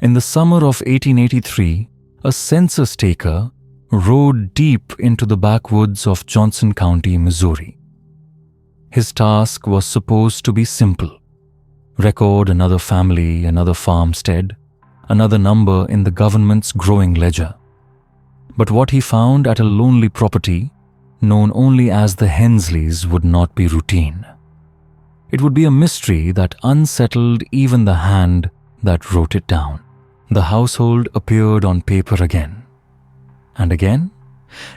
In the summer of 1883, a census taker rode deep into the backwoods of Johnson County, Missouri. His task was supposed to be simple: record another family, another farmstead, another number in the government's growing ledger. But what he found at a lonely property, known only as the Hensleys, would not be routine. It would be a mystery that unsettled even the hand that wrote it down. The household appeared on paper again. And again,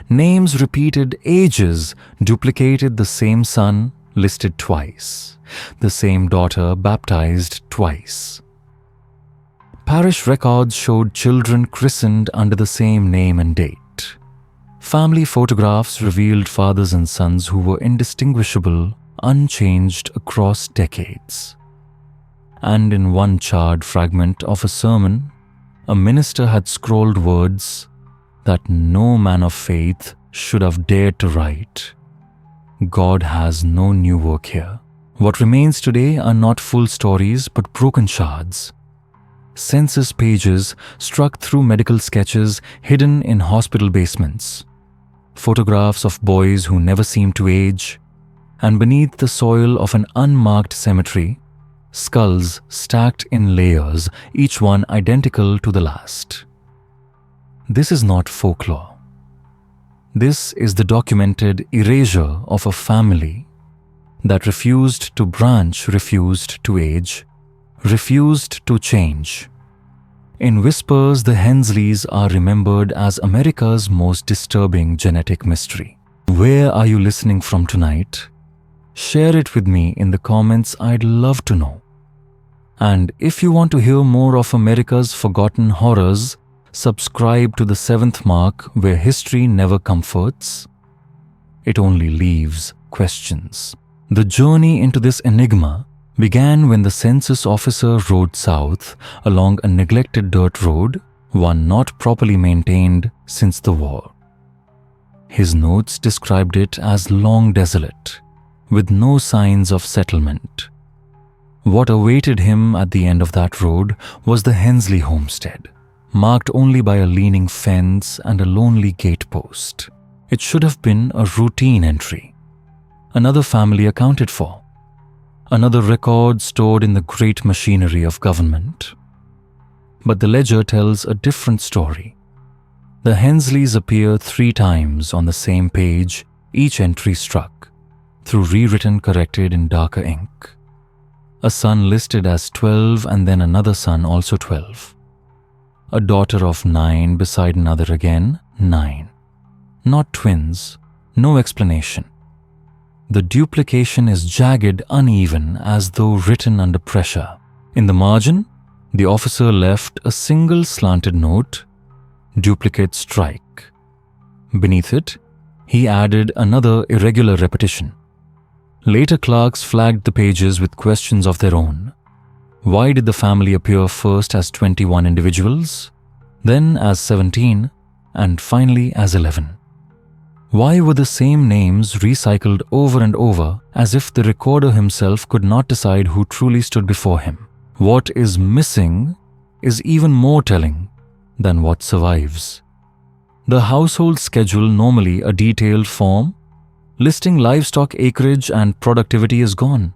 names repeated ages duplicated the same son listed twice, the same daughter baptized twice. Parish records showed children christened under the same name and date. Family photographs revealed fathers and sons who were indistinguishable, unchanged across decades. And in one charred fragment of a sermon, a minister had scrawled words that no man of faith should have dared to write. God has no new work here. What remains today are not full stories but broken shards. Census pages struck through medical sketches hidden in hospital basements, photographs of boys who never seemed to age, and beneath the soil of an unmarked cemetery, skulls stacked in layers, each one identical to the last. This is not folklore. This is the documented erasure of a family that refused to branch, refused to age, refused to change. In whispers, the Hensleys are remembered as America's most disturbing genetic mystery. Where are you listening from tonight? Share it with me in the comments. I'd love to know. And if you want to hear more of America's forgotten horrors, subscribe to the Seventh Mark, where history never comforts. It only leaves questions. The journey into this enigma began when the census officer rode south along a neglected dirt road, one not properly maintained since the war. His notes described it as long desolate, with no signs of settlement. What awaited him at the end of that road was the Hensley homestead, marked only by a leaning fence and a lonely gatepost. It should have been a routine entry. Another family accounted for. Another record stored in the great machinery of government. But the ledger tells a different story. The Hensleys appear 3 times on the same page, each entry struck, through rewritten, corrected in darker ink. A son listed as 12 and then another son also 12. A daughter of 9 beside another again, 9. Not twins, no explanation. The duplication is jagged, uneven, as though written under pressure. In the margin, the officer left a single slanted note, "Duplicate strike." Beneath it, he added another irregular repetition. Later clerks flagged the pages with questions of their own. Why did the family appear first as 21 individuals, then as 17, and finally as 11? Why were the same names recycled over and over, as if the recorder himself could not decide who truly stood before him? What is missing is even more telling than what survives. The household schedule, normally a detailed form listing livestock acreage and productivity, is gone.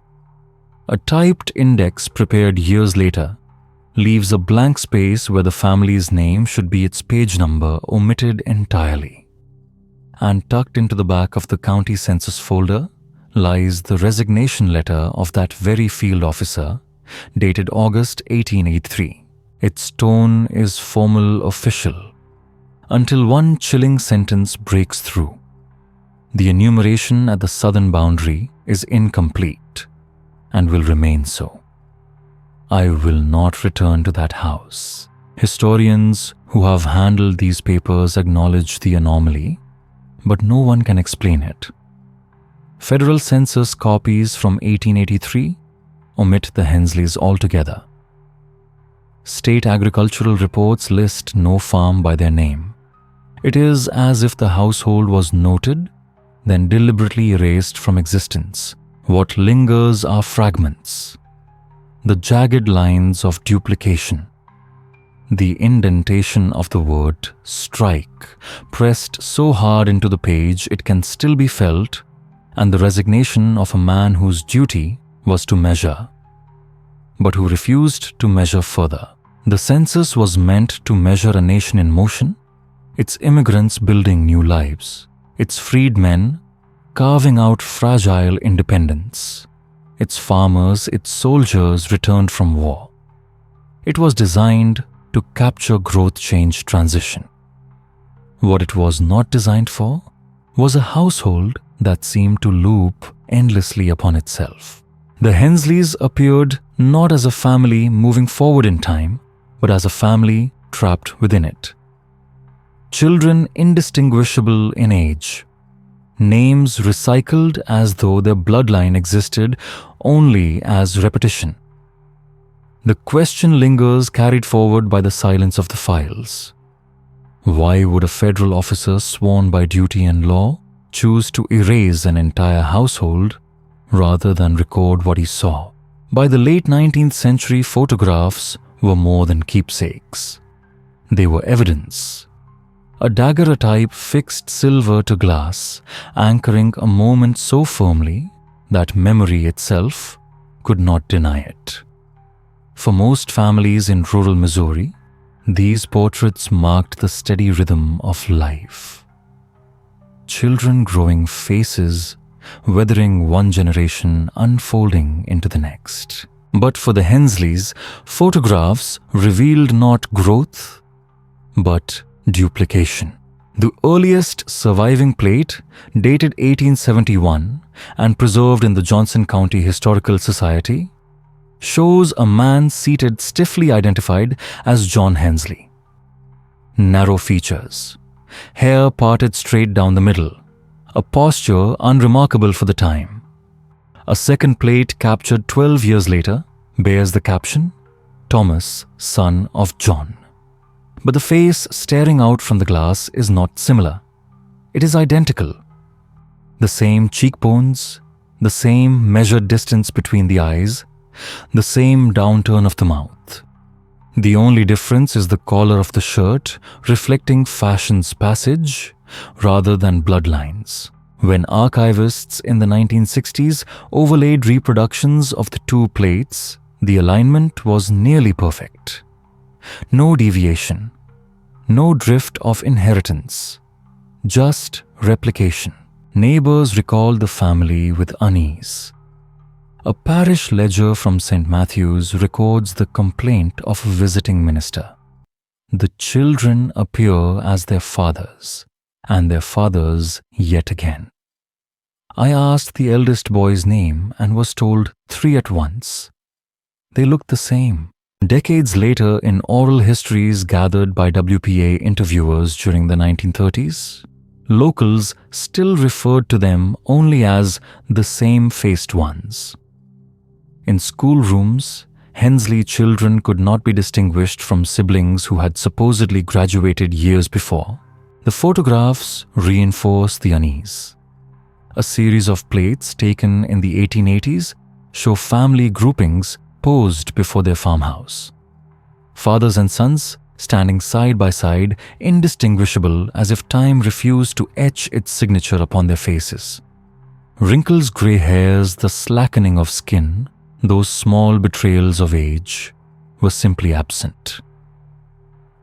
A typed index prepared years later leaves a blank space where the family's name should be, its page number omitted entirely. And tucked into the back of the county census folder lies the resignation letter of that very field officer, dated August 1883. Its tone is formal, official, until one chilling sentence breaks through. The enumeration at the southern boundary is incomplete and will remain so. I will not return to that house. Historians who have handled these papers acknowledge the anomaly, but no one can explain it. Federal census copies from 1883 omit the Hensleys altogether. State agricultural reports list no farm by their name. It is as if the household was noted, then deliberately erased from existence. What lingers are fragments, the jagged lines of duplication, The indentation of the word strike pressed so hard into the page it can still be felt, and the resignation of a man whose duty was to measure, but who refused to measure further. The census was meant to measure a nation in motion, its immigrants building new lives, its freedmen carving out fragile independence, its farmers, its soldiers returned from war. It was designed to capture growth, change, transition. What it was not designed for was a household that seemed to loop endlessly upon itself. The Hensleys appeared not as a family moving forward in time, but as a family trapped within it. Children indistinguishable in age, names recycled as though their bloodline existed only as repetition. The question lingers, carried forward by the silence of the files. Why would a federal officer sworn by duty and law choose to erase an entire household rather than record what he saw? By the late 19th century, photographs were more than keepsakes. They were evidence. A daguerreotype fixed silver to glass, anchoring a moment so firmly that memory itself could not deny it. For most families in rural Missouri, these portraits marked the steady rhythm of life. Children growing faces, weathering one generation, unfolding into the next. But for the Hensleys, photographs revealed not growth, but duplication. The earliest surviving plate, dated 1871 and preserved in the Johnson County Historical Society, shows a man seated stiffly identified as John Hensley. Narrow features, hair parted straight down the middle, a posture unremarkable for the time. A second plate captured 12 years later bears the caption, Thomas, son of John. But the face staring out from the glass is not similar. It is identical. The same cheekbones, the same measured distance between the eyes, the same downturn of the mouth. The only difference is the collar of the shirt, reflecting fashion's passage rather than bloodlines. When archivists in the 1960s overlaid reproductions of the two plates, the alignment was nearly perfect. No deviation, no drift of inheritance, just replication. Neighbors recalled the family with unease. A parish ledger from St. Matthew's records the complaint of a visiting minister. The children appear as their fathers, and their fathers yet again. I asked the eldest boy's name and was told 3 at once. They looked the same. Decades later, in oral histories gathered by WPA interviewers during the 1930s, locals still referred to them only as the same-faced ones. In schoolrooms, Hensley children could not be distinguished from siblings who had supposedly graduated years before. The photographs reinforce the unease. A series of plates taken in the 1880s show family groupings posed before their farmhouse. Fathers and sons standing side by side, indistinguishable as if time refused to etch its signature upon their faces. Wrinkles, gray hairs, the slackening of skin, those small betrayals of age, were simply absent.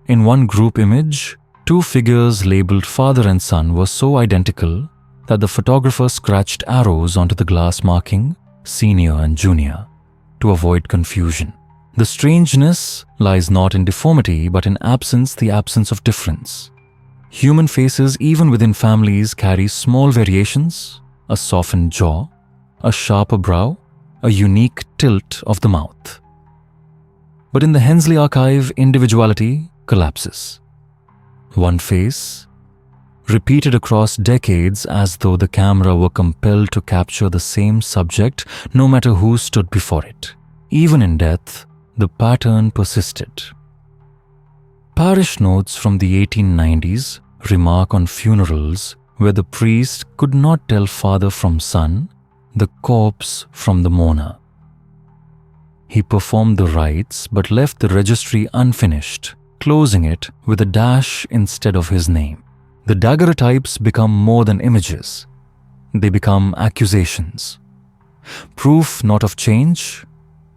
In one group image, two figures labeled father and son were so identical that the photographer scratched arrows onto the glass marking senior and junior to avoid confusion. The strangeness lies not in deformity but in absence, the absence of difference. Human faces, even within families, carry small variations, a softened jaw, a sharper brow, a unique tilt of the mouth. But in the Hensley archive, individuality collapses. One face, repeated across decades as though the camera were compelled to capture the same subject no matter who stood before it. Even in death, the pattern persisted. Parish notes from the 1890s remark on funerals where the priest could not tell father from son, the corpse from the mourner. He performed the rites but left the registry unfinished, closing it with a dash instead of his name. The daguerreotypes become more than images. They become accusations. Proof not of change,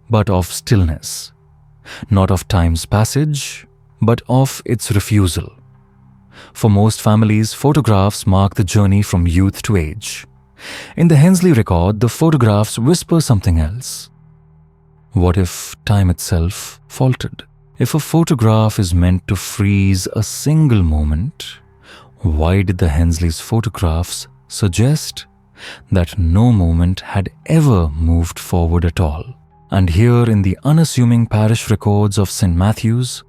but of stillness. Not of time's passage, but of its refusal. For most families, photographs mark the journey from youth to age. In the Hensley record, the photographs whisper something else. What if time itself faltered? If a photograph is meant to freeze a single moment, why did the Hensley's photographs suggest that no moment had ever moved forward at all? And here in the unassuming parish records of St. Matthew's,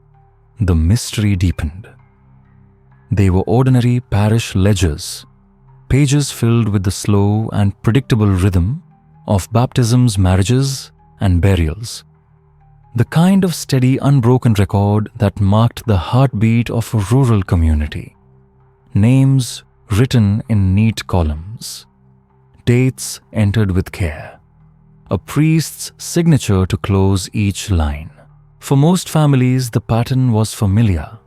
the mystery deepened. They were ordinary parish ledgers, pages filled with the slow and predictable rhythm of baptisms, marriages, and burials. The kind of steady, unbroken record that marked the heartbeat of a rural community. Names written in neat columns. Dates entered with care. A priest's signature to close each line. For most families, the pattern was familiar.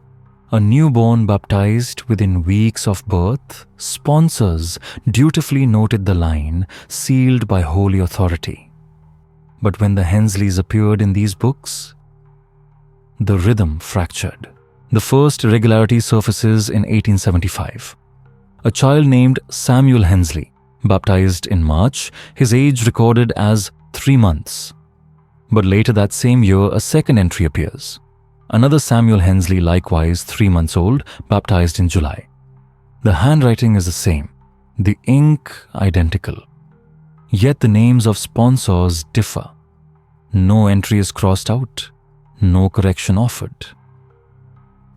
A newborn baptized within weeks of birth, sponsors dutifully noted the line, sealed by holy authority. But when the Hensleys appeared in these books, the rhythm fractured. The first irregularity surfaces in 1875. A child named Samuel Hensley, baptized in March, his age recorded as 3 months. But later that same year, a second entry appears. Another Samuel Hensley, likewise 3 months old, baptized in July. The handwriting is the same, the ink identical. Yet the names of sponsors differ. No entry is crossed out, no correction offered.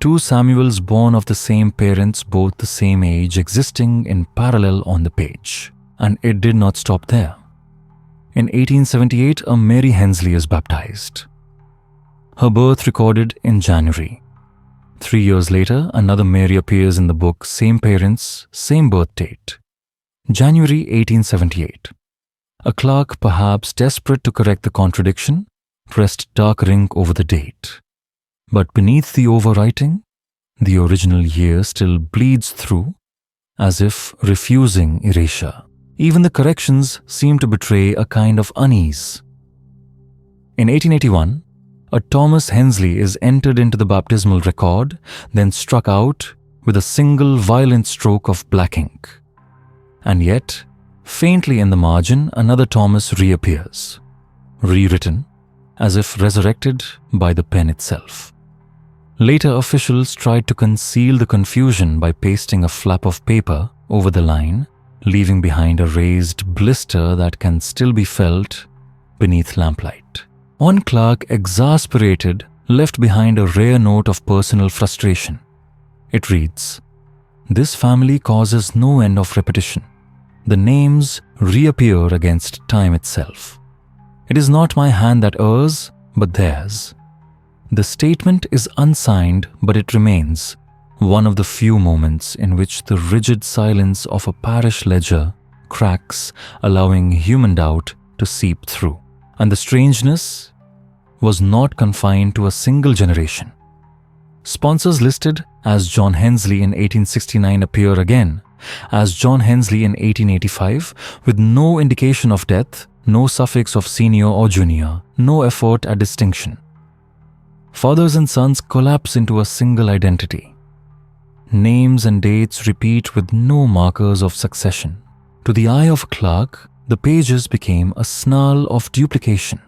2 Samuels born of the same parents, both the same age, existing in parallel on the page. And it did not stop there. In 1878, a Mary Hensley is baptized. Her birth recorded in January. 3 years later, another Mary appears in the book, same parents, same birth date. January 1878. A clerk, perhaps desperate to correct the contradiction, pressed dark ink over the date. But beneath the overwriting, the original year still bleeds through, as if refusing erasure. Even the corrections seem to betray a kind of unease. In 1881, a Thomas Hensley is entered into the baptismal record, then struck out with a single violent stroke of black ink. And yet, faintly in the margin, another Thomas reappears, rewritten, as if resurrected by the pen itself. Later officials tried to conceal the confusion by pasting a flap of paper over the line, leaving behind a raised blister that can still be felt beneath lamplight. One clerk, exasperated, left behind a rare note of personal frustration. It reads, "This family causes no end of repetition. The names reappear against time itself. It is not my hand that errs, but theirs." The statement is unsigned, but it remains one of the few moments in which the rigid silence of a parish ledger cracks, allowing human doubt to seep through. And the strangeness was not confined to a single generation. Sponsors listed as John Hensley in 1869 appear again as John Hensley in 1885, with no indication of death, no suffix of senior or junior, no effort at distinction. Fathers and sons collapse into a single identity. Names and dates repeat with no markers of succession. To the eye of a clerk, the pages became a snarl of duplication.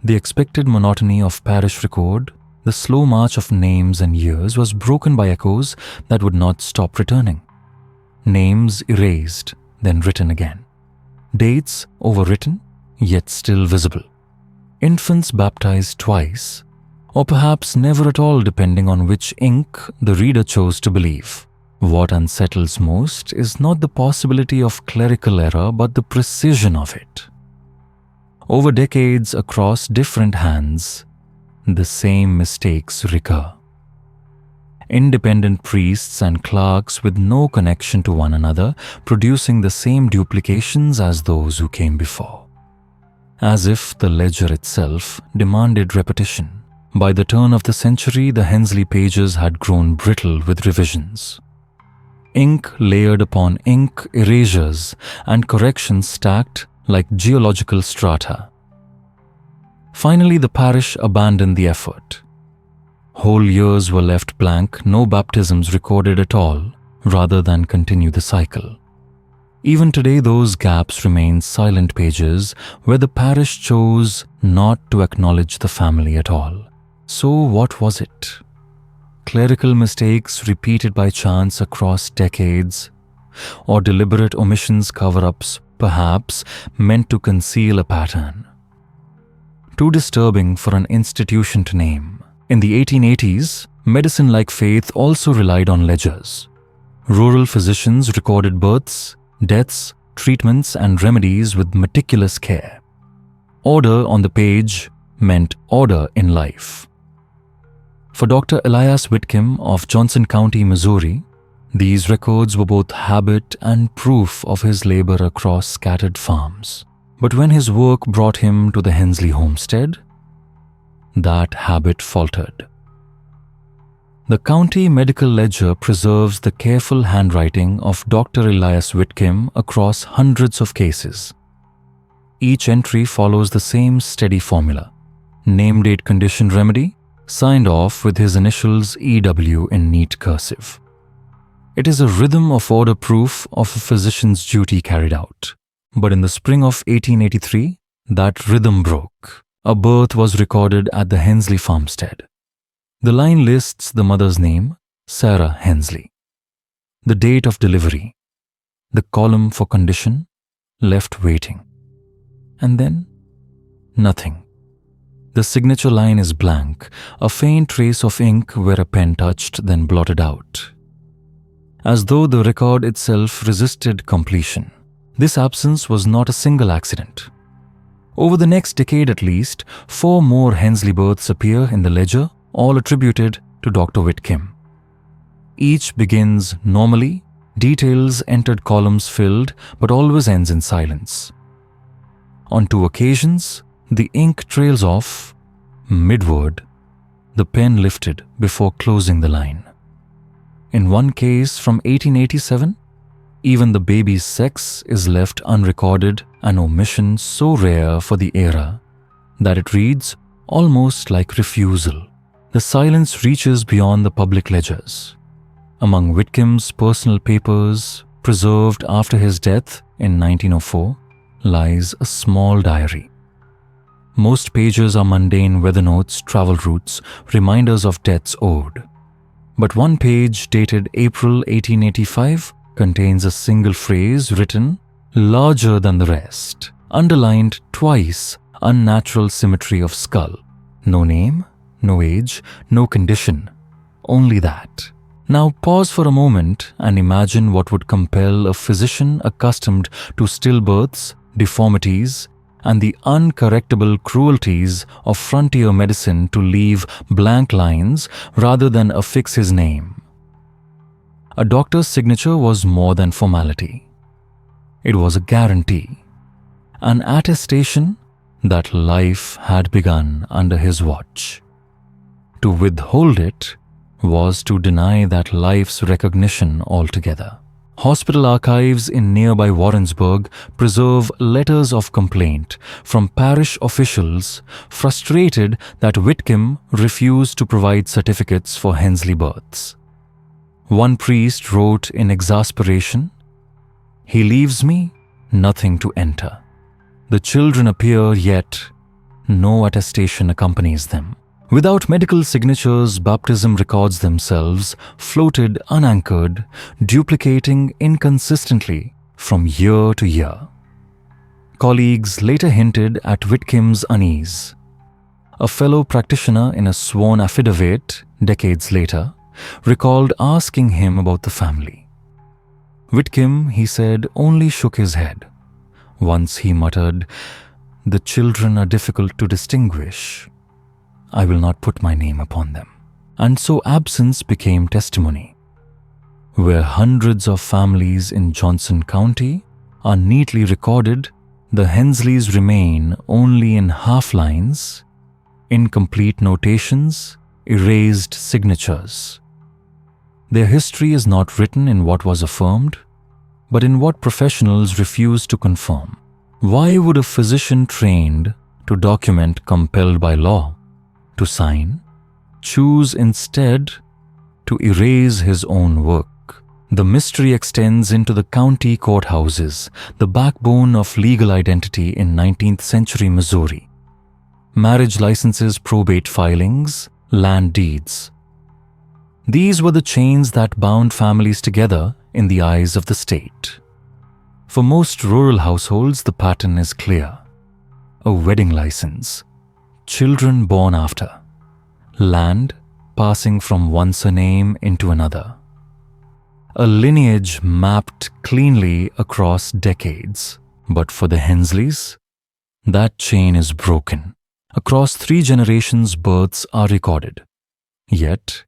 The expected monotony of parish record, the slow march of names and years, was broken by echoes that would not stop returning. Names erased, then written again. Dates overwritten, yet still visible. Infants baptized twice, or perhaps never at all, depending on which ink the reader chose to believe. What unsettles most is not the possibility of clerical error, but the precision of it. Over decades, across different hands, the same mistakes recur. Independent priests and clerks with no connection to one another, producing the same duplications as those who came before. As if the ledger itself demanded repetition, By the turn of the century, the Hensley pages had grown brittle with revisions. Ink layered upon ink, erasures and corrections stacked like geological strata. Finally, the parish abandoned the effort. Whole years were left blank, no baptisms recorded at all, rather than continue the cycle. Even today, those gaps remain silent pages where the parish chose not to acknowledge the family at all. So what was it? Clerical mistakes repeated by chance across decades, or deliberate omissions, cover-ups, perhaps meant to conceal a pattern? Too disturbing for an institution to name. In the 1880s, medicine like faith also relied on ledgers. Rural physicians recorded births, deaths, treatments, and remedies with meticulous care. Order on the page meant order in life. For Dr. Elias Whitcomb of Johnson County, Missouri, these records were both habit and proof of his labor across scattered farms. But when his work brought him to the Hensley homestead, that habit faltered. The county medical ledger preserves the careful handwriting of Dr. Elias Whitcomb across hundreds of cases. Each entry follows the same steady formula: name, date, condition, remedy, signed off with his initials EW in neat cursive. It is a rhythm of order, proof of a physician's duty carried out. But in the spring of 1883, that rhythm broke. A birth was recorded at the Hensley farmstead. The line lists the mother's name, Sarah Hensley. The date of delivery. The column for condition, left waiting. And then, nothing. The signature line is blank, a faint trace of ink where a pen touched, then blotted out. As though the record itself resisted completion. This absence was not a single accident. Over the next decade at least, 4 more Hensley births appear in the ledger, all attributed to Dr. Whitcomb. Each begins normally, details entered columns filled, but always ends in silence. On 2 occasions, the ink trails off, midward, the pen lifted before closing the line. In one case from 1887, even the baby's sex is left unrecorded, an omission so rare for the era that it reads almost like refusal. The silence reaches beyond the public ledgers. Among Whitcomb's personal papers, preserved after his death in 1904, lies a small diary. Most pages are mundane weather notes, travel routes, reminders of debts owed. But one page dated April 1885 contains a single phrase written larger than the rest, underlined twice, unnatural symmetry of skull. No name, no age, no condition, only that. Now pause for a moment and imagine what would compel a physician accustomed to stillbirths, deformities, and the uncorrectable cruelties of frontier medicine to leave blank lines rather than affix his name. A doctor's signature was more than formality. It was a guarantee, an attestation that life had begun under his watch. To withhold it was to deny that life's recognition altogether. Hospital archives in nearby Warrensburg preserve letters of complaint from parish officials frustrated that Whitcomb refused to provide certificates for Hensley births. One priest wrote in exasperation, "He leaves me nothing to enter. The children appear, yet no attestation accompanies them." Without medical signatures, baptism records themselves floated unanchored, duplicating inconsistently from year to year. Colleagues later hinted at Whitcomb's unease. A fellow practitioner in a sworn affidavit, decades later, recalled asking him about the family. Whitcomb, he said, only shook his head. Once he muttered, "The children are difficult to distinguish. I will not put my name upon them." And so absence became testimony. Where hundreds of families in Johnson County are neatly recorded, the Hensleys remain only in half lines, incomplete notations, erased signatures. Their history is not written in what was affirmed, but in what professionals refused to confirm. Why would a physician trained to document compelled by law to sign choose instead to erase his own work? The mystery extends into the county courthouses, the backbone of legal identity in 19th century Missouri. Marriage licenses, probate filings, land deeds. These were the chains that bound families together in the eyes of the state. For most rural households, the pattern is clear. A wedding license, children born after, land passing from one surname into another. A lineage mapped cleanly across decades. But for the Hensleys, that chain is broken. Across 3 generations, births are recorded. Yet,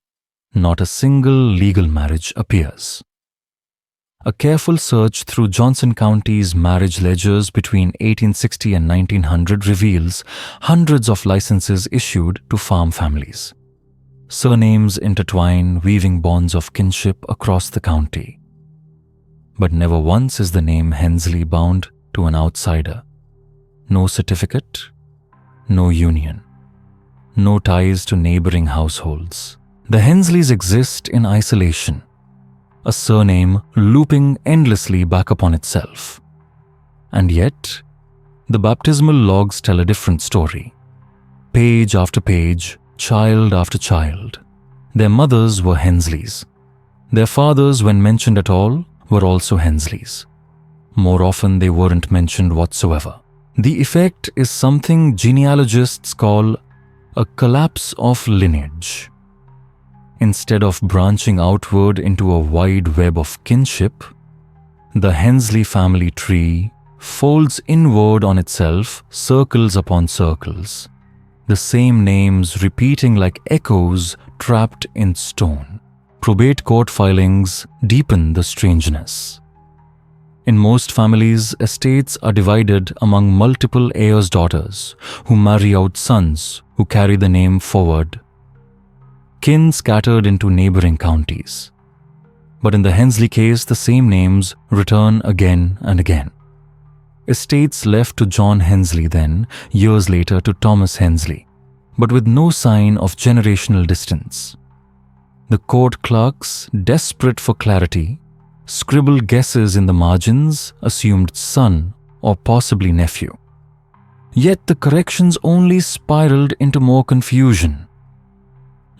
not a single legal marriage appears. A careful search through Johnson County's marriage ledgers between 1860 and 1900 reveals hundreds of licenses issued to farm families. Surnames intertwine, weaving bonds of kinship across the county. But never once is the name Hensley bound to an outsider. No certificate, no union, no ties to neighboring households. The Hensleys exist in isolation, a surname looping endlessly back upon itself. And yet, the baptismal logs tell a different story. Page after page, child after child. Their mothers were Hensleys. Their fathers, when mentioned at all, were also Hensleys. More often, they weren't mentioned whatsoever. The effect is something genealogists call a collapse of lineage. Instead of branching outward into a wide web of kinship, the Hensley family tree folds inward on itself, circles upon circles, the same names repeating like echoes trapped in stone. Probate court filings deepen the strangeness. In most families, estates are divided among multiple heirs' daughters who marry out sons who carry the name forward. Kin scattered into neighboring counties. But in the Hensley case, the same names return again and again. Estates left to John Hensley then, years later to Thomas Hensley, but with no sign of generational distance. The court clerks, desperate for clarity, scribbled guesses in the margins, assumed son or possibly nephew. Yet the corrections only spiraled into more confusion.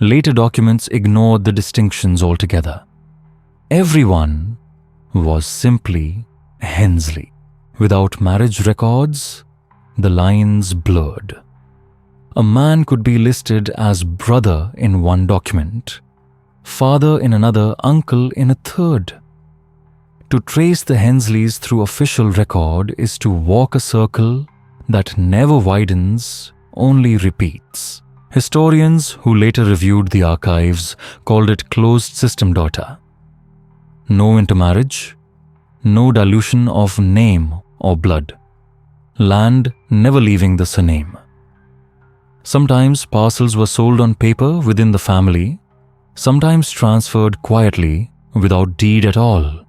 Later documents ignored the distinctions altogether. Everyone was simply Hensley. Without marriage records, the lines blurred. A man could be listed as brother in one document, father in another, uncle in a third. To trace the Hensleys through official record is to walk a circle that never widens, only repeats. Historians who later reviewed the archives called it closed system data. No intermarriage, no dilution of name or blood, land never leaving the surname. Sometimes parcels were sold on paper within the family, sometimes transferred quietly without deed at all.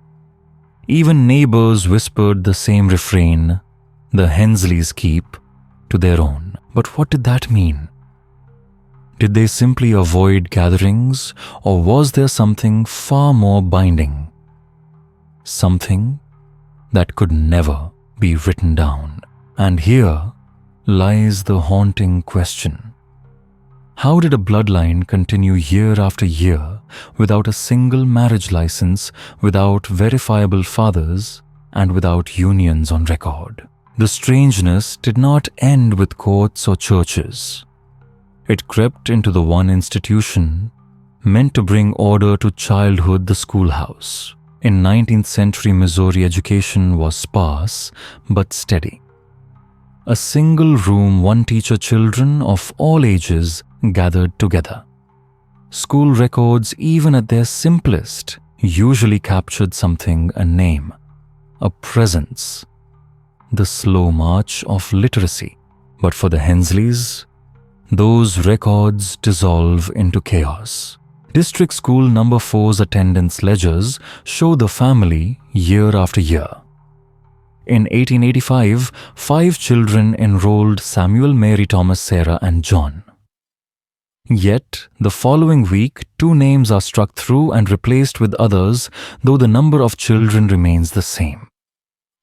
Even neighbors whispered the same refrain, the Hensleys keep, to their own. But what did that mean? Did they simply avoid gatherings, or was there something far more binding? Something that could never be written down. And here lies the haunting question. How did a bloodline continue year after year without a single marriage license, without verifiable fathers, and without unions on record? The strangeness did not end with courts or churches. It crept into the one institution meant to bring order to childhood, the schoolhouse. In 19th century Missouri, education was sparse but steady. A single room, one teacher, children of all ages gathered together. School records, even at their simplest, usually captured something, a name, a presence, the slow march of literacy. But for the Hensleys, those records dissolve into chaos. District School Number 4's attendance ledgers show the family year after year. In 1885, 5 children enrolled: Samuel, Mary, Thomas, Sarah, and John. Yet, the following week, 2 names are struck through and replaced with others, though the number of children remains the same.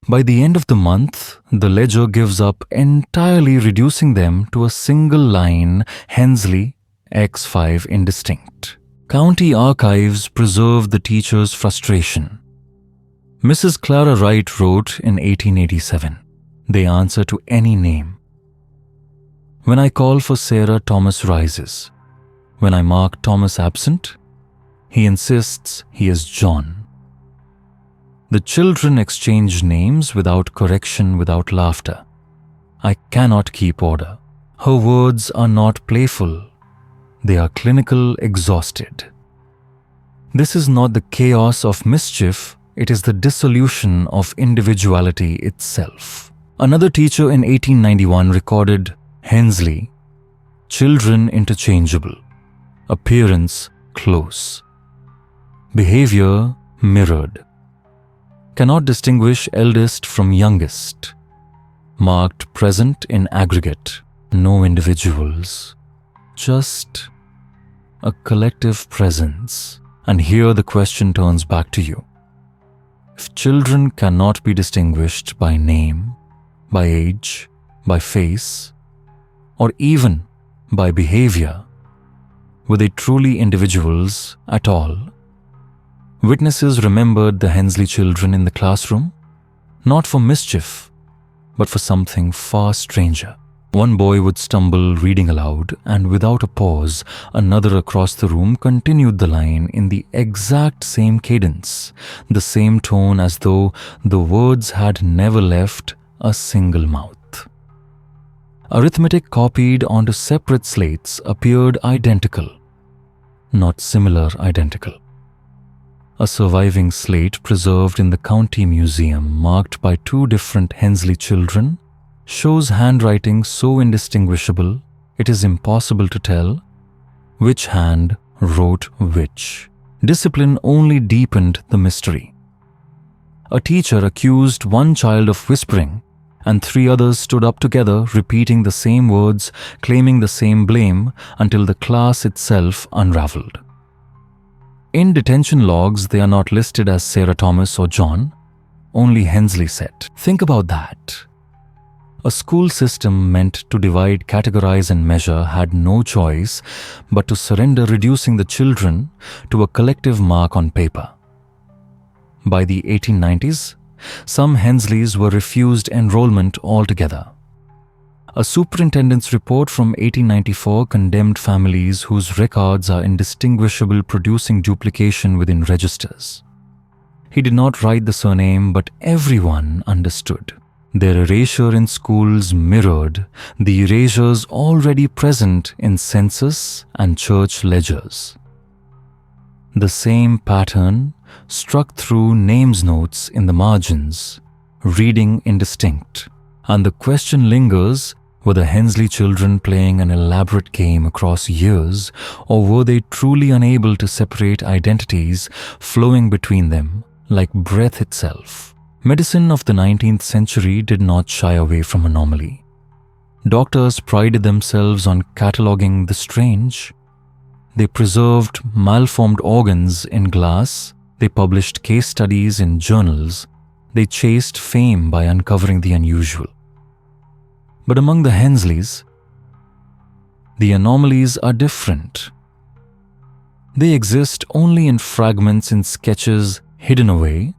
By the end of the month, the ledger gives up entirely, reducing them to a single line: Hensley, X5 indistinct. County archives preserve the teacher's frustration. Mrs. Clara Wright wrote in 1887, "They answer to any name. When I call for Sarah, Thomas rises. When I mark Thomas absent, he insists he is John." The children exchange names without correction, without laughter. I cannot keep order. Her words are not playful. They are clinical, exhausted. This is not the chaos of mischief, it is the dissolution of individuality itself. Another teacher in 1891 recorded Hensley, children interchangeable, appearance close, behavior mirrored, cannot distinguish eldest from youngest, marked present in aggregate, no individuals, just a collective presence. And here the question turns back to you. If children cannot be distinguished by name, by age, by face, or even by behavior, were they truly individuals at all? Witnesses remembered the Hensley children in the classroom, not for mischief, but for something far stranger. One boy would stumble reading aloud, and without a pause, another across the room continued the line in the exact same cadence, the same tone, as though the words had never left a single mouth. Arithmetic copied onto separate slates appeared identical, not similar identical. A surviving slate preserved in the County Museum, marked by 2 different Hensley children, shows handwriting so indistinguishable it is impossible to tell which hand wrote which. Discipline only deepened the mystery. A teacher accused one child of whispering, and 3 others stood up together, repeating the same words, claiming the same blame, until the class itself unraveled. In detention logs, they are not listed as Sarah Thomas or John, only Hensley said. Think about that. A school system meant to divide, categorize, and measure had no choice but to surrender, reducing the children to a collective mark on paper. By the 1890s, some Hensleys were refused enrollment altogether. A superintendent's report from 1894 condemned families whose records are indistinguishable, producing duplication within registers. He did not write the surname, but everyone understood. Their erasure in schools mirrored the erasures already present in census and church ledgers. The same pattern struck through names notes in the margins, reading indistinct, and the question lingers: were the Hensley children playing an elaborate game across years, or were they truly unable to separate identities flowing between them like breath itself? Medicine of the 19th century did not shy away from anomaly. Doctors prided themselves on cataloging the strange. They preserved malformed organs in glass. They published case studies in journals. They chased fame by uncovering the unusual. But among the Hensleys, the anomalies are different. They exist only in fragments, in sketches hidden away,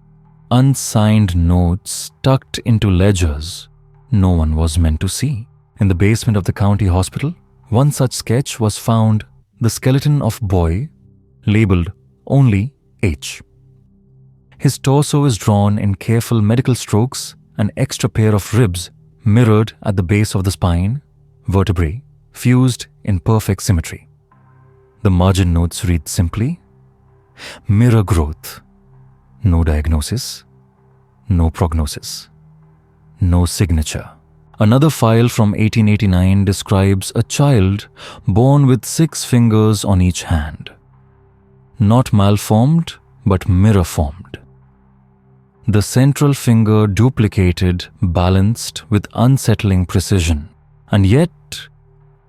unsigned notes tucked into ledgers no one was meant to see. In the basement of the county hospital, one such sketch was found: the skeleton of boy, labeled only H. His torso is drawn in careful medical strokes, an extra pair of ribs mirrored at the base of the spine, vertebrae fused in perfect symmetry. The margin notes read simply: mirror growth. No diagnosis, no prognosis, no signature. Another file from 1889 describes a child born with 6 fingers on each hand. Not malformed, but mirror-formed. The central finger duplicated, balanced with unsettling precision. And yet,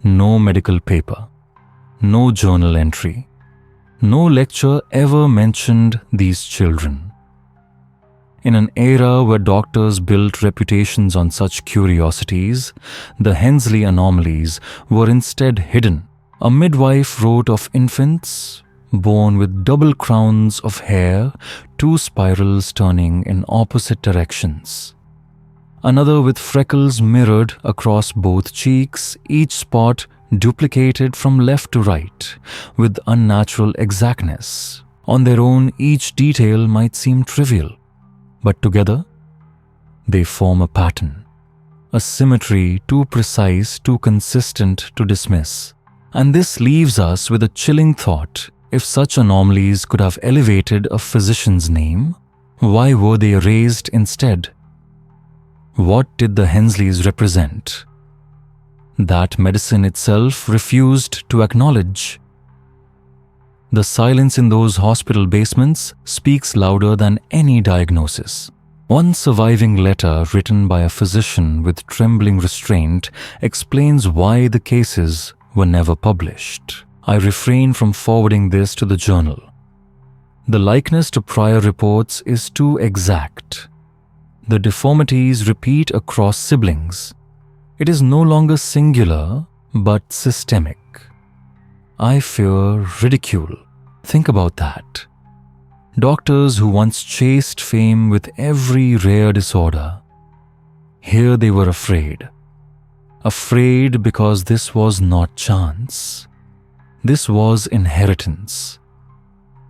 no medical paper, no journal entry, no lecture ever mentioned these children. In an era where doctors built reputations on such curiosities, the Hensley anomalies were instead hidden. A midwife wrote of infants born with double crowns of hair, 2 spirals turning in opposite directions. Another with freckles mirrored across both cheeks, each spot duplicated from left to right with unnatural exactness. On their own, each detail might seem trivial, but together, they form a pattern, a symmetry too precise, too consistent to dismiss. And this leaves us with a chilling thought. If such anomalies could have elevated a physician's name, why were they erased instead? What did the Hensleys represent? That medicine itself refused to acknowledge. The silence in those hospital basements speaks louder than any diagnosis. One surviving letter written by a physician with trembling restraint explains why the cases were never published. I refrain from forwarding this to the journal. The likeness to prior reports is too exact. The deformities repeat across siblings. It is no longer singular, but systemic. I fear ridicule. Think about that. Doctors who once chased fame with every rare disorder. Here they were afraid. Afraid because this was not chance. This was inheritance.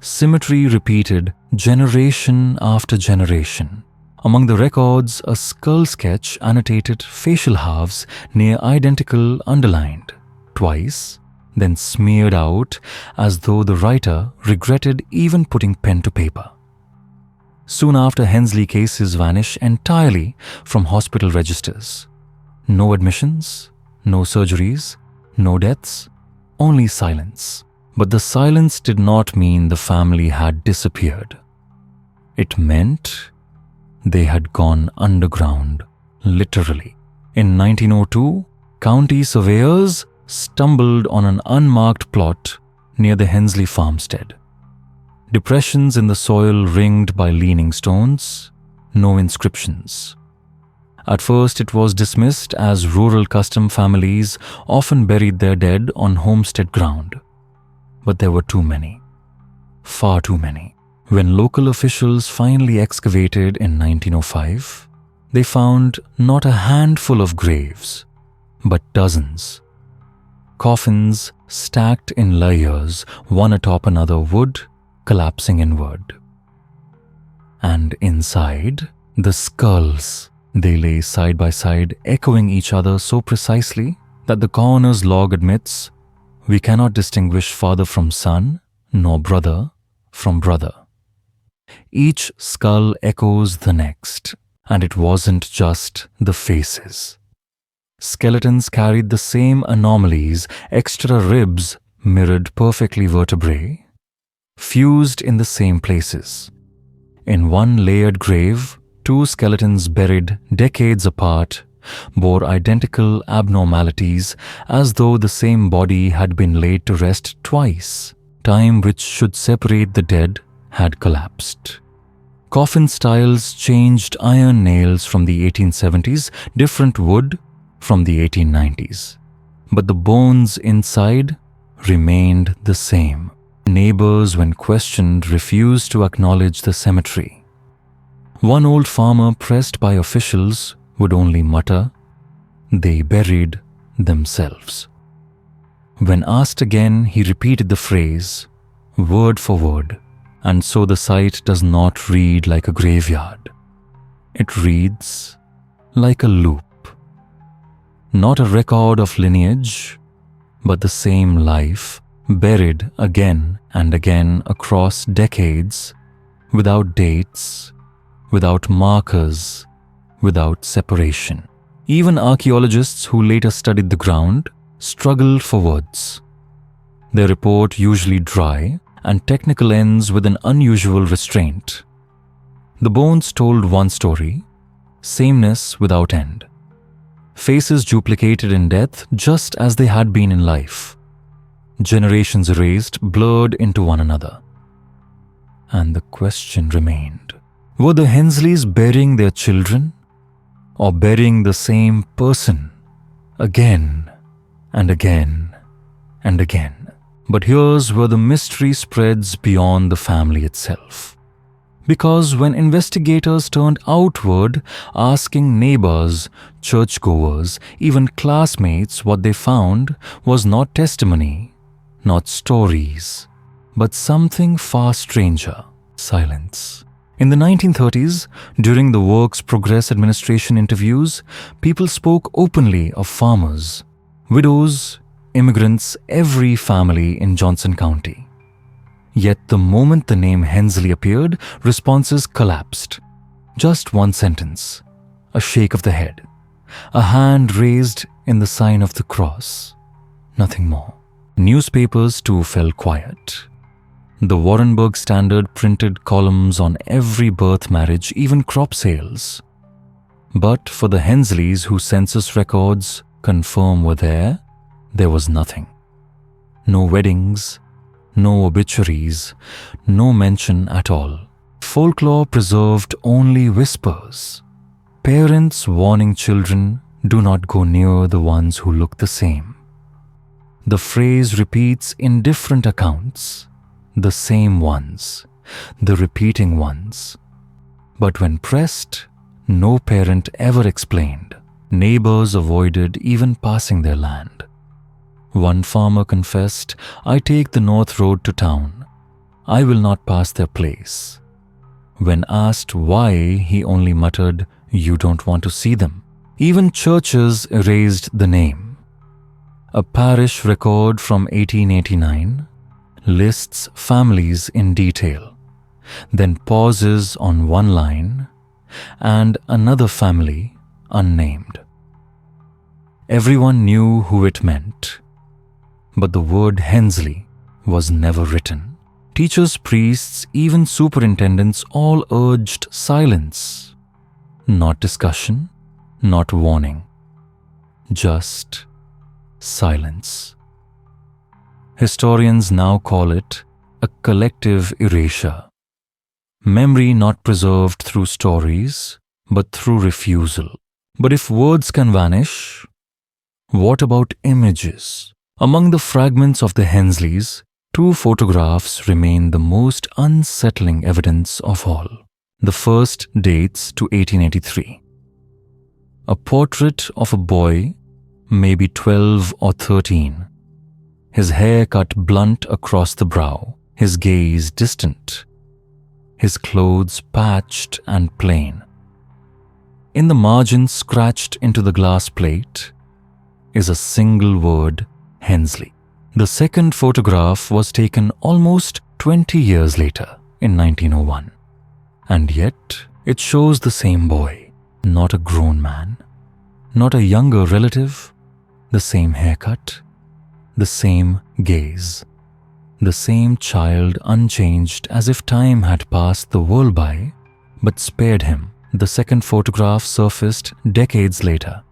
Symmetry repeated generation after generation. Among the records, a skull sketch annotated facial halves near identical underlined, twice, then smeared out as though the writer regretted even putting pen to paper. Soon after, Hensley cases vanish entirely from hospital registers. No admissions, no surgeries, no deaths, only silence. But the silence did not mean the family had disappeared. It meant they had gone underground, literally. In 1902, county surveyors stumbled on an unmarked plot near the Hensley farmstead. Depressions in the soil ringed by leaning stones, no inscriptions. At first, it was dismissed as rural custom. Families often buried their dead on homestead ground. But there were too many. Far too many. When local officials finally excavated in 1905, they found not a handful of graves, but dozens. Coffins stacked in layers, one atop another, wood collapsing inward. And inside, the skulls. They lay side by side, echoing each other so precisely that the coroner's log admits we cannot distinguish father from son, nor brother from brother. Each skull echoes the next, and it wasn't just the faces. Skeletons carried the same anomalies, extra ribs mirrored perfectly vertebrae, fused in the same places. In one layered grave, 2 skeletons buried decades apart bore identical abnormalities as though the same body had been laid to rest twice. Time which should separate the dead had collapsed. Coffin styles changed, iron nails from the 1870s, different wood from the 1890s. But the bones inside remained the same. Neighbors, when questioned, refused to acknowledge the cemetery. One old farmer, pressed by officials, would only mutter, "They buried themselves." When asked again, he repeated the phrase, word for word, and so the site does not read like a graveyard. It reads like a loop. Not a record of lineage, but the same life, buried again and again across decades, without dates, without markers, without separation. Even archaeologists who later studied the ground struggled for words. Their report usually dry and technical ends with an unusual restraint. The bones told one story, sameness without end. Faces duplicated in death just as they had been in life. Generations erased, blurred into one another. And the question remained, were the Hensleys burying their children or burying the same person again and again and again? But here's where the mystery spreads beyond the family itself. Because when investigators turned outward, asking neighbors, churchgoers, even classmates what they found was not testimony, not stories, but something far stranger, silence. In the 1930s, during the Works Progress Administration interviews, people spoke openly of farmers, widows, immigrants, every family in Johnson County. Yet the moment the name Hensley appeared, responses collapsed. Just one sentence, a shake of the head, a hand raised in the sign of the cross. Nothing more. Newspapers too fell quiet. The Warrenburg Standard printed columns on every birth, marriage, even crop sales. But for the Hensleys whose census records confirm were there was nothing. No weddings, no obituaries, no mention at all. Folklore preserved only whispers. Parents warning children, do not go near the ones who look the same. The phrase repeats in different accounts, the same ones, the repeating ones. But when pressed, no parent ever explained. Neighbors avoided even passing their land. One farmer confessed, I take the north road to town. I will not pass their place. When asked why, he only muttered, you don't want to see them. Even churches erased the name. A parish record from 1889 lists families in detail, then pauses on one line, and another family unnamed. Everyone knew who it meant. But the word Hensley was never written. Teachers, priests, even superintendents all urged silence. Not discussion, not warning. Just silence. Historians now call it a collective erasure. Memory not preserved through stories, but through refusal. But if words can vanish, what about images? Among the fragments of the Hensleys, 2 photographs remain the most unsettling evidence of all. The first dates to 1883. A portrait of a boy, maybe 12 or 13. His hair cut blunt across the brow, his gaze distant, his clothes patched and plain. In the margin scratched into the glass plate is a single word, Hensley. The second photograph was taken almost 20 years later, in 1901. And yet, it shows the same boy, not a grown man, not a younger relative, the same haircut, the same gaze, the same child unchanged as if time had passed the world by, but spared him. The second photograph surfaced decades later,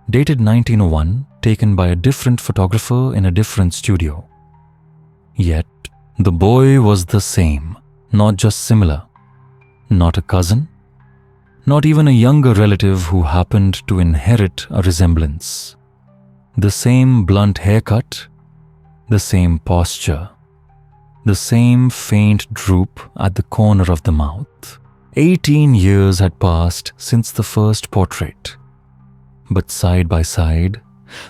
dated 1901, taken by a different photographer in a different studio. Yet, the boy was the same, not just similar. Not a cousin, not even a younger relative who happened to inherit a resemblance. The same blunt haircut, the same posture, the same faint droop at the corner of the mouth. 18 years had passed since the first portrait. But side by side,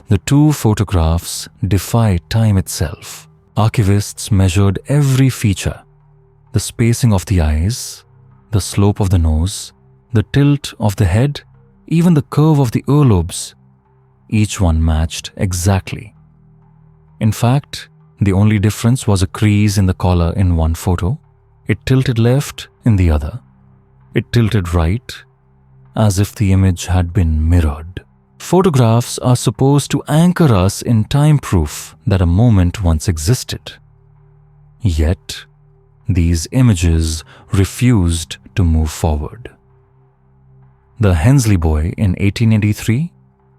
the 2 photographs defy time itself. Archivists measured every feature, the spacing of the eyes, the slope of the nose, the tilt of the head, even the curve of the earlobes. Each one matched exactly. In fact, the only difference was a crease in the collar in one photo. It tilted left in the other. It tilted right, as if the image had been mirrored. Photographs are supposed to anchor us in time, proof that a moment once existed. Yet, these images refused to move forward. The Hensley boy in 1883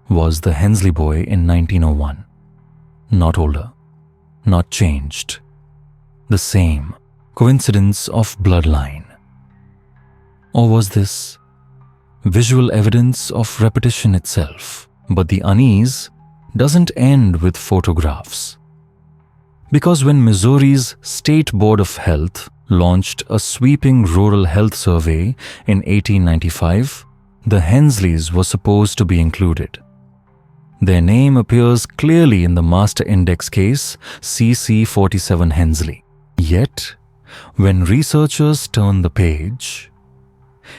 was the Hensley boy in 1901. Not older, not changed. The same coincidence of bloodline. Or was this visual evidence of repetition itself? But the unease doesn't end with photographs. Because when Missouri's State Board of Health launched a sweeping rural health survey in 1895, the Hensleys were supposed to be included. Their name appears clearly in the Master Index case CC 47 Hensley. Yet, when researchers turn the page,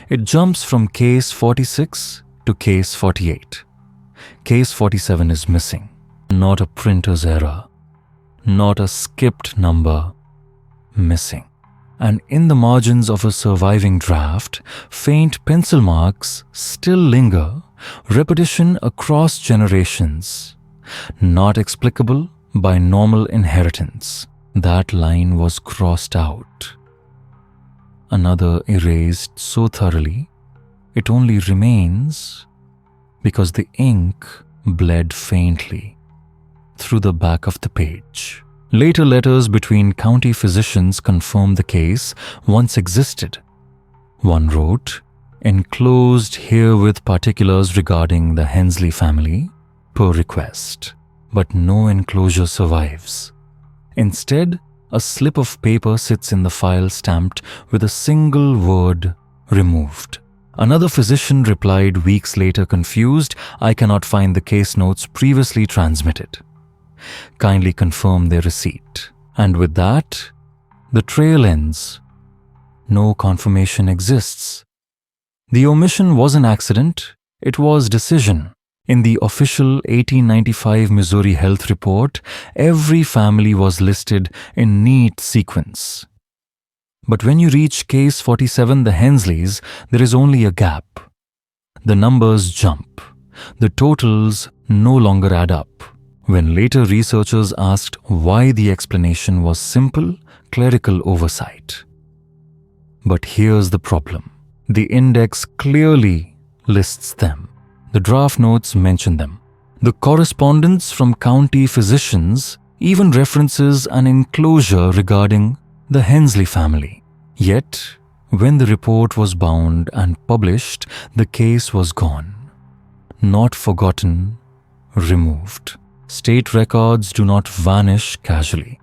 it jumps from case 46 to case 48. Case 47 is missing. Not a printer's error. Not a skipped number. Missing. And in the margins of a surviving draft, faint pencil marks still linger, repetition across generations. Not explicable by normal inheritance. That line was crossed out. Another erased so thoroughly, it only remains because the ink bled faintly through the back of the page. Later letters between county physicians confirmed the case once existed. One wrote, "Enclosed herewith particulars regarding the Hensley family, per request." But no enclosure survives. Instead, a slip of paper sits in the file stamped with a single word, "removed." Another physician replied weeks later confused, "I cannot find the case notes previously transmitted. Kindly confirm their receipt." And with that, the trail ends. No confirmation exists. The omission was an accident, it was decision. In the official 1895 Missouri Health Report, every family was listed in neat sequence. But when you reach case 47, the Hensleys, there is only a gap. The numbers jump. The totals no longer add up. When later researchers asked why, the explanation was simple clerical oversight. But here's the problem. The index clearly lists them. The draft notes mention them. The correspondence from county physicians even references an enclosure regarding the Hensley family. Yet, when the report was bound and published, the case was gone. Not forgotten, removed. State records do not vanish casually.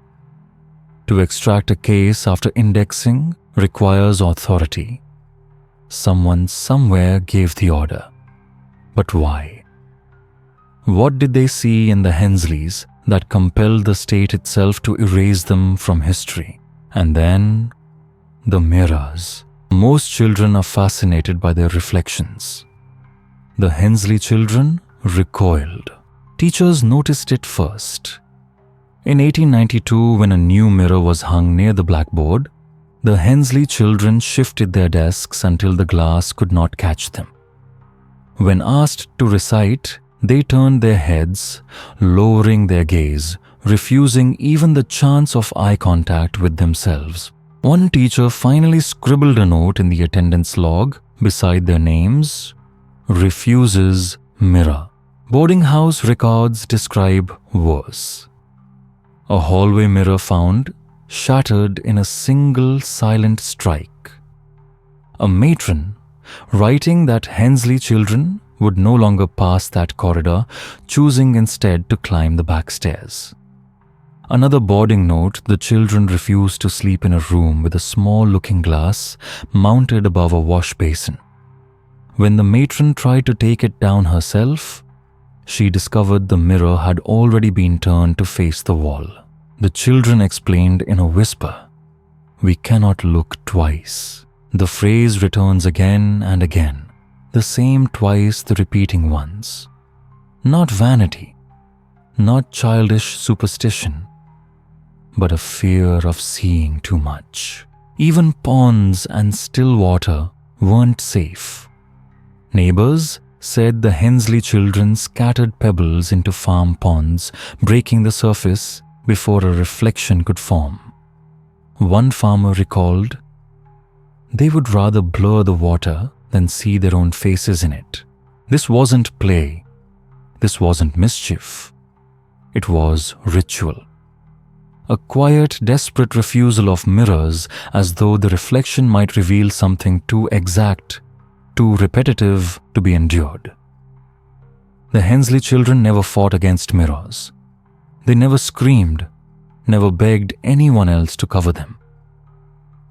To extract a case after indexing requires authority. Someone somewhere gave the order. But why? What did they see in the Hensleys that compelled the state itself to erase them from history? And then, the mirrors. Most children are fascinated by their reflections. The Hensley children recoiled. Teachers noticed it first. In 1892, when a new mirror was hung near the blackboard, the Hensley children shifted their desks until the glass could not catch them. When asked to recite, they turned their heads, lowering their gaze, refusing even the chance of eye contact with themselves. One teacher finally scribbled a note in the attendance log beside their names, "Refuses mirror." Boarding house records describe worse. A hallway mirror found shattered in a single silent strike. A matron writing that Hensley children would no longer pass that corridor, choosing instead to climb the back stairs. Another boarding note, the children refused to sleep in a room with a small looking glass mounted above a wash basin. When the matron tried to take it down herself, she discovered the mirror had already been turned to face the wall. The children explained in a whisper, "We cannot look twice." The phrase returns again and again, the same twice the repeating ones. Not vanity, not childish superstition, but a fear of seeing too much. Even ponds and still water weren't safe. Neighbors said the Hensley children scattered pebbles into farm ponds, breaking the surface before a reflection could form. One farmer recalled, "They would rather blur the water than see their own faces in it. This wasn't play. This wasn't mischief. It was ritual." A quiet, desperate refusal of mirrors, as though the reflection might reveal something too exact, too repetitive to be endured. The Hensley children never fought against mirrors. They never screamed, never begged anyone else to cover them.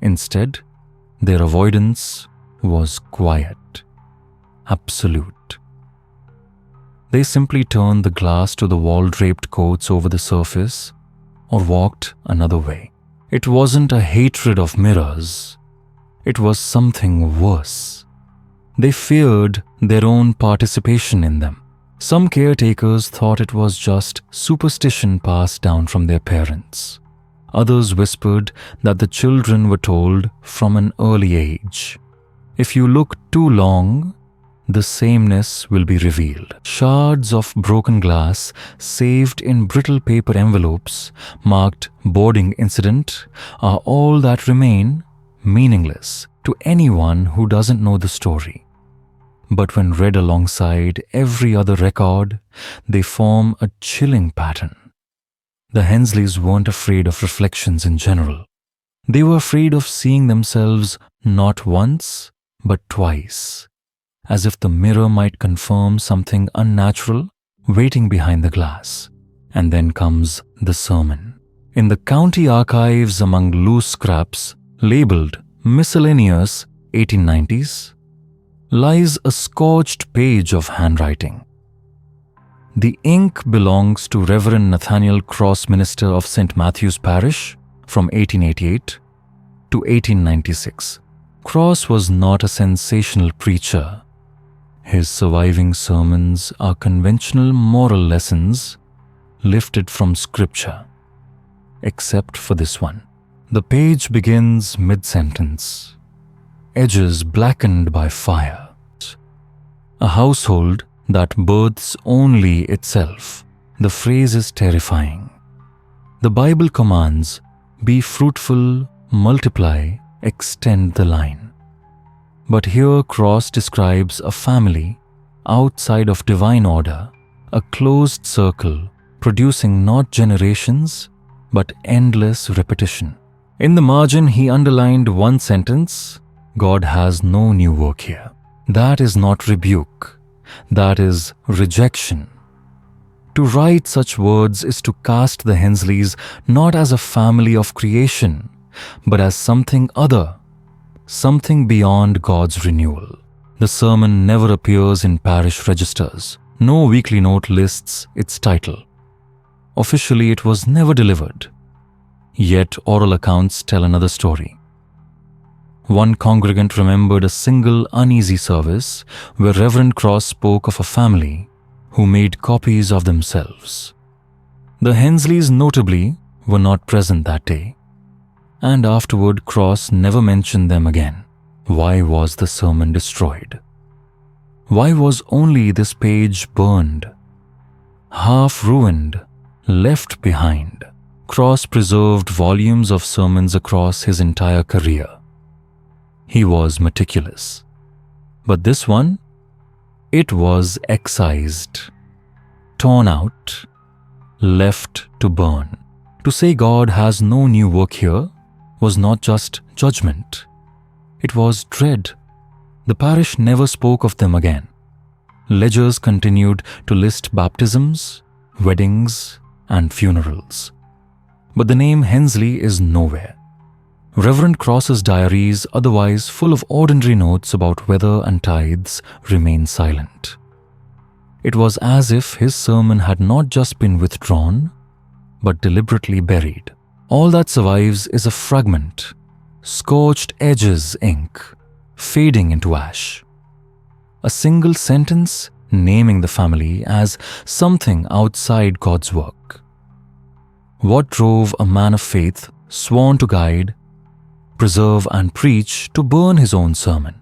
Instead, their avoidance was quiet, absolute. They simply turned the glass to the wall-draped coats over the surface or walked another way. It wasn't a hatred of mirrors. It was something worse. They feared their own participation in them. Some caretakers thought it was just superstition passed down from their parents. Others whispered that the children were told from an early age, "If you look too long, the sameness will be revealed." Shards of broken glass, saved in brittle paper envelopes, marked boarding incident, are all that remain, meaningless to anyone who doesn't know the story. But when read alongside every other record, they form a chilling pattern. The Hensleys weren't afraid of reflections in general. They were afraid of seeing themselves not once, but twice, as if the mirror might confirm something unnatural waiting behind the glass. And then comes the sermon. In the county archives, among loose scraps labeled Miscellaneous 1890s, lies a scorched page of handwriting. The ink belongs to Reverend Nathaniel Cross, minister of St. Matthew's Parish, from 1888 to 1896. Cross was not a sensational preacher. His surviving sermons are conventional moral lessons lifted from scripture, except for this one. The page begins mid-sentence, edges blackened by fire. A household that births only itself. The phrase is terrifying. The Bible commands, "Be fruitful, multiply, extend the line." But here Cross describes a family outside of divine order, a closed circle producing not generations but endless repetition. In the margin, he underlined one sentence: "God has no new work here." That is not rebuke. That is rejection. To write such words is to cast the Hensleys not as a family of creation, but as something other, something beyond God's renewal. The sermon never appears in parish registers. No weekly note lists its title. Officially, it was never delivered. Yet oral accounts tell another story. One congregant remembered a single uneasy service where Reverend Cross spoke of a family who made copies of themselves. The Hensleys notably were not present that day, and afterward Cross never mentioned them again. Why was the sermon destroyed? Why was only this page burned? Half ruined, left behind. Cross preserved volumes of sermons across his entire career. He was meticulous. But this one, it was excised, torn out, left to burn. To say God has no new work here was not just judgment. It was dread. The parish never spoke of them again. Ledgers continued to list baptisms, weddings, and funerals. But the name Hensley is nowhere. Reverend Cross's diaries, otherwise full of ordinary notes about weather and tithes, remain silent. It was as if his sermon had not just been withdrawn, but deliberately buried. All that survives is a fragment, scorched edges ink, fading into ash. A single sentence naming the family as something outside God's work. What drove a man of faith, sworn to guide, preserve and preach, to burn his own sermon?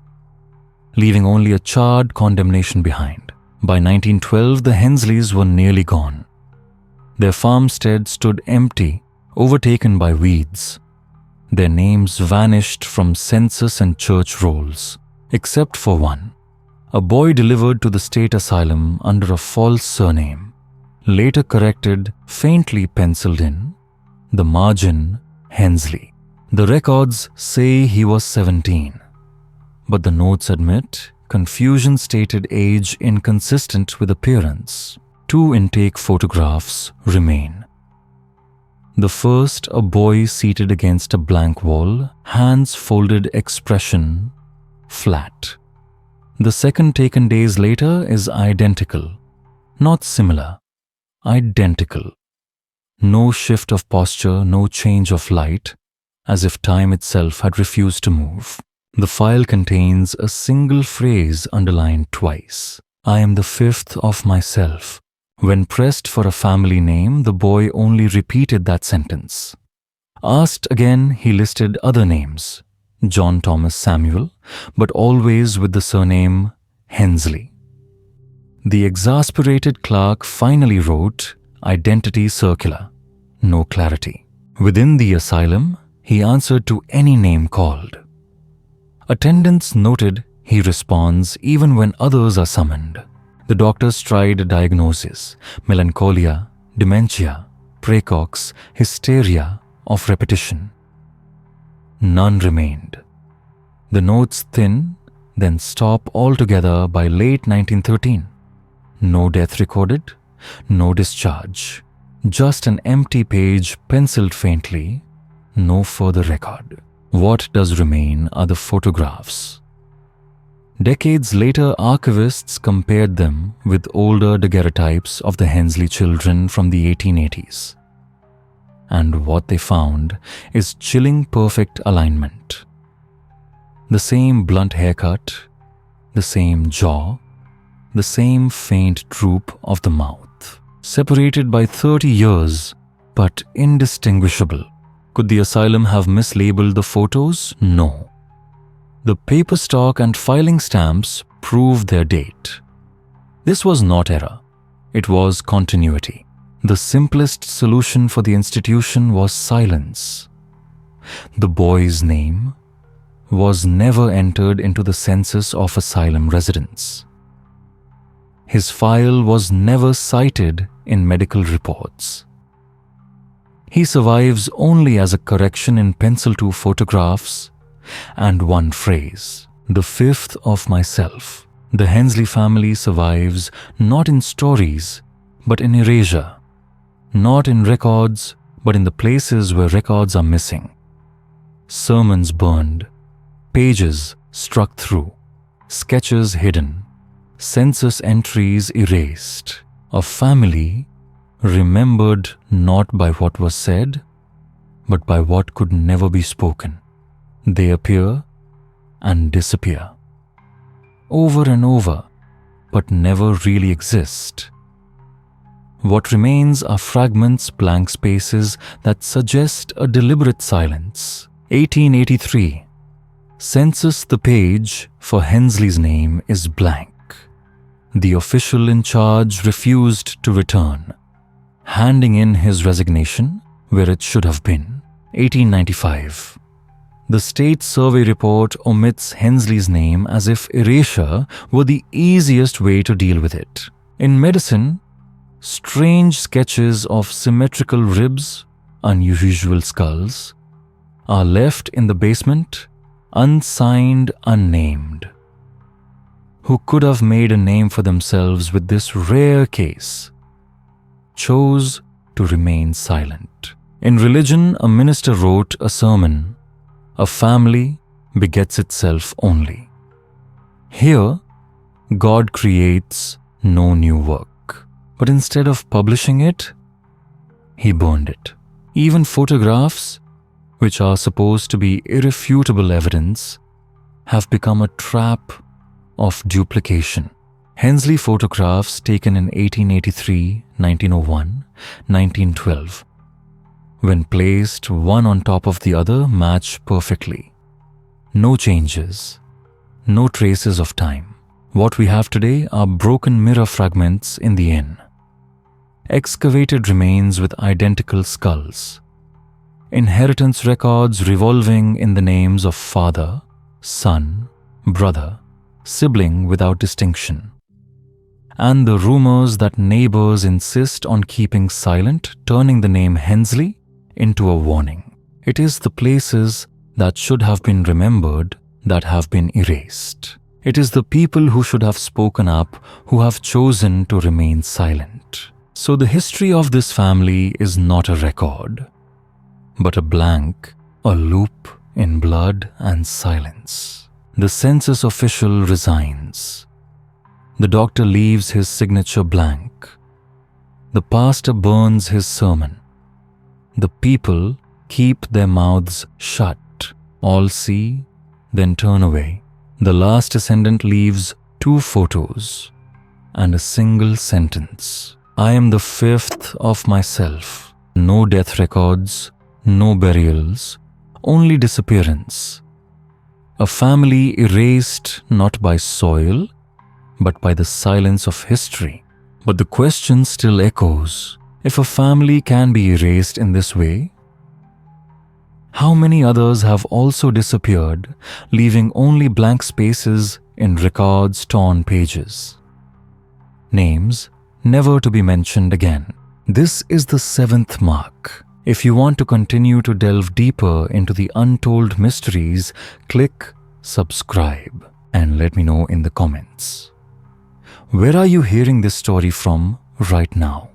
leaving only a charred condemnation behind. By 1912, the Hensleys were nearly gone. Their farmstead stood empty, overtaken by weeds. Their names vanished from census and church rolls, except for one, a boy delivered to the state asylum under a false surname, later corrected, faintly penciled in, the margin Hensley. The records say he was 17, but the notes admit confusion stated age inconsistent with appearance. 2 intake photographs remain. The first, a boy seated against a blank wall, hands folded, expression flat. The second, taken days later, is identical, not similar, identical. No shift of posture, no change of light, as if time itself had refused to move. The file contains a single phrase underlined twice. I am the fifth of myself. When pressed for a family name, the boy only repeated that sentence. Asked again, he listed other names, John Thomas Samuel, but always with the surname Hensley. The exasperated clerk finally wrote, identity circular, no clarity. Within the asylum, he answered to any name called. Attendants noted he responds even when others are summoned. The doctors tried a diagnosis: melancholia, dementia, praecox, hysteria of repetition. None remained. The notes thin, then stop altogether by late 1913. No death recorded, no discharge. Just an empty page penciled faintly, no further record. What does remain are the photographs. Decades later, archivists compared them with older daguerreotypes of the Hensley children from the 1880s. And what they found is chilling perfect alignment. The same blunt haircut, the same jaw, the same faint droop of the mouth. Separated by 30 years, but indistinguishable. Could the asylum have mislabeled the photos? No. The paper stock and filing stamps prove their date. This was not error. It was continuity. The simplest solution for the institution was silence. The boy's name was never entered into the census of asylum residents. His file was never cited in medical reports. He survives only as a correction in pencil to photographs and one phrase, the fifth of myself. The Hensley family survives not in stories, but in erasure. Not in records, but in the places where records are missing. Sermons burned, pages struck through, sketches hidden, census entries erased. A family remembered not by what was said, but by what could never be spoken. They appear and disappear. Over and over, but never really exist. What remains are fragments, blank spaces that suggest a deliberate silence. 1883. Census the page for Hensley's name is blank. The official in charge refused to return, handing in his resignation where it should have been. 1895. The state survey report omits Hensley's name as if erasure were the easiest way to deal with it. In medicine, strange sketches of symmetrical ribs, unusual skulls, are left in the basement, unsigned, unnamed. Who could have made a name for themselves with this rare case, chose to remain silent. In religion, a minister wrote a sermon, "A family begets itself only." Here, God creates no new work, but instead of publishing it, he burned it. Even photographs, which are supposed to be irrefutable evidence, have become a trap of duplication. Hensley photographs taken in 1883, 1901, 1912, when placed one on top of the other, match perfectly. No changes, no traces of time. What we have today are broken mirror fragments in the inn, excavated remains with identical skulls, inheritance records revolving in the names of father, son, brother, sibling without distinction, and the rumors that neighbors insist on keeping silent, turning the name Hensley into a warning. It is the places that should have been remembered that have been erased. It is the people who should have spoken up who have chosen to remain silent. So the history of this family is not a record, but a blank, a loop in blood and silence. The census official resigns. The doctor leaves his signature blank. The pastor burns his sermon. The people keep their mouths shut. All see, then turn away. The last descendant leaves 2 photos and a single sentence. I am the 5th of myself. No death records, no burials, only disappearance. A family erased not by soil, but by the silence of history. But the question still echoes. If a family can be erased in this way, how many others have also disappeared, leaving only blank spaces in records' torn pages? Names never to be mentioned again. This is the 7th mark. If you want to continue to delve deeper into the untold mysteries, click subscribe and let me know in the comments. Where are you hearing this story from right now?